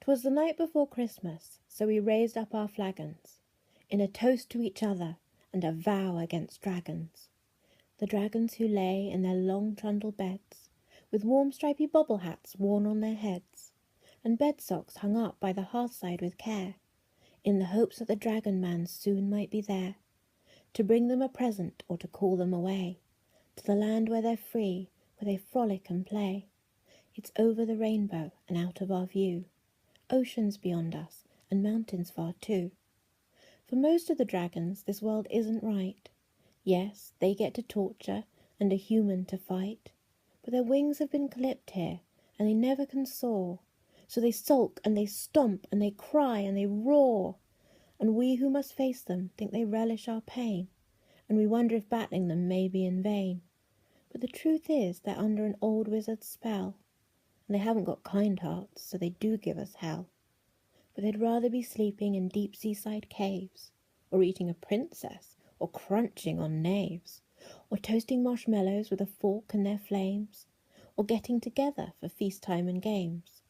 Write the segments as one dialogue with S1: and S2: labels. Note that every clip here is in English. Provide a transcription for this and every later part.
S1: 'Twas the night before Christmas, so we raised up our flagons, in a toast to each other and a vow against dragons. The dragons who lay in their long trundle beds, with warm stripy bobble hats worn on their heads, and bedsocks hung up by the hearthside with care, in the hopes that the dragon man soon might be there, to bring them a present or to call them away, to the land where they're free, where they frolic and play. It's over the rainbow and out of our view, oceans beyond us and mountains far too. For most of the dragons this world isn't right. Yes, they get to torture and a human to fight, but their wings have been clipped here and they never can soar. So they sulk and they stomp and they cry and they roar, and we who must face them think they relish our pain, and we wonder if battling them may be in vain. But the truth is they're under an old wizard's spell, and they haven't got kind hearts, so they do give us hell. But they'd rather be sleeping in deep seaside caves, or eating a princess, or crunching on knaves, or toasting marshmallows with a fork in their flames, or getting together for feast time and games,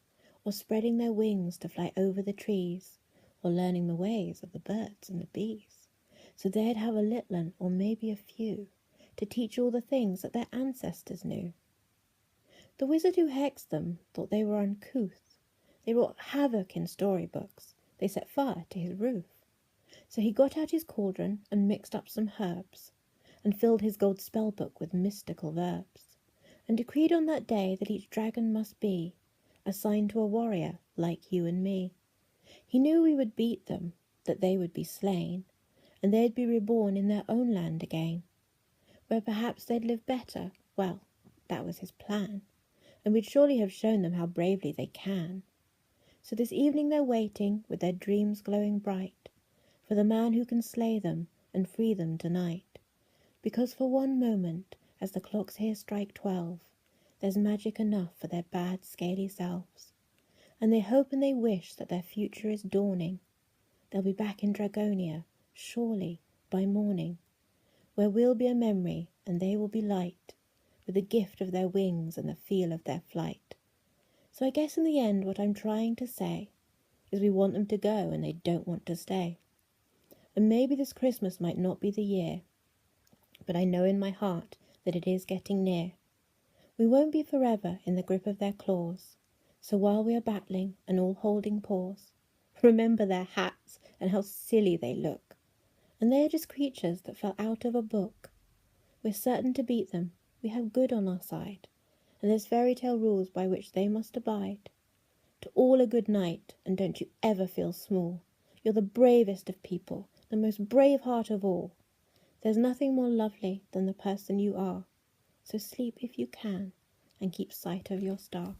S1: or spreading their wings to fly over the trees, or learning the ways of the birds and the bees. So they'd have a little un, or maybe a few, to teach all the things that their ancestors knew. The wizard who hexed them thought they were uncouth. They wrought havoc in storybooks. They set fire to his roof. So he got out his cauldron and mixed up some herbs, and filled his gold spellbook with mystical verbs, and decreed on that day that each dragon must be assigned to a warrior like you and me. He knew we would beat them, that they would be slain, and they'd be reborn in their own land again, where perhaps they'd live better. Well, that was his plan, and we'd surely have shown them how bravely they can. So this evening they're waiting, with their dreams glowing bright, for the man who can slay them and free them tonight. Because for one moment, as the clocks here strike 12, there's magic enough for their bad, scaly selves, and they hope and they wish that their future is dawning. They'll be back in Dragonia, surely, by morning, where we'll be a memory and they will be light, with the gift of their wings and the feel of their flight. So I guess in the end what I'm trying to say is we want them to go and they don't want to stay. And maybe this Christmas might not be the year, but I know in my heart that it is getting near. We won't be forever in the grip of their claws, so while we are battling and all holding paws, remember their hats and how silly they look. And they are just creatures that fell out of a book. We're certain to beat them, we have good on our side, and there's fairy tale rules by which they must abide. To all a good night, and don't you ever feel small. You're the bravest of people, the most brave heart of all. There's nothing more lovely than the person you are. So sleep if you can, and keep sight of your star.